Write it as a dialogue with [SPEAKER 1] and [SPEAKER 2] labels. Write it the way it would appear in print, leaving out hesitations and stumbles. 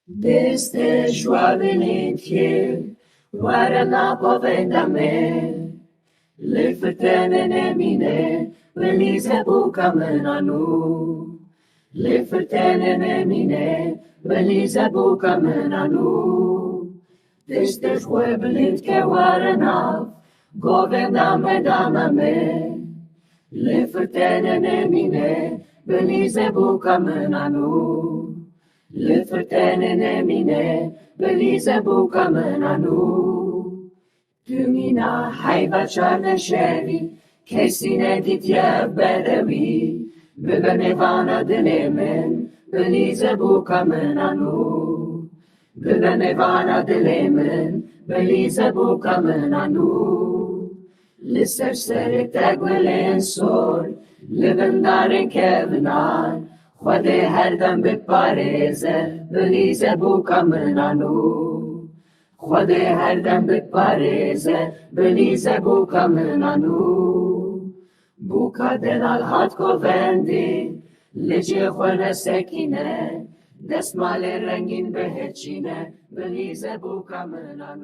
[SPEAKER 1] Destê joie bilind, Warê govenda le tenê nemîne, Bilîze Bûka Delal. Le tenê nemîne, Bilîze Bûka Delal. Destê joie bilind Warê govenda le tenê nemîne, Bilîze Bûka Delal. Le tenê nemîne, Bilîze Bûka Delal. Mîna, heyva çardeşevî, Kesî nedîtiye bedewî, Bibe mêvana Dilê min, Bilîze Bûka Delal. Bibe mêvana Dilê min, Bilîze Bûka Delal. Li ser serê te gulên sor, Livin darên kevnar, Xwedê her dem biparêze, Bilîze Bûka Delal. Xwedê her dem biparêze, Bilîze Bûka Delal. Bûka Delal hat govendê, li cihê nesekine, Destmalên rengîn bihecîne, Bilîze Bûka Delal.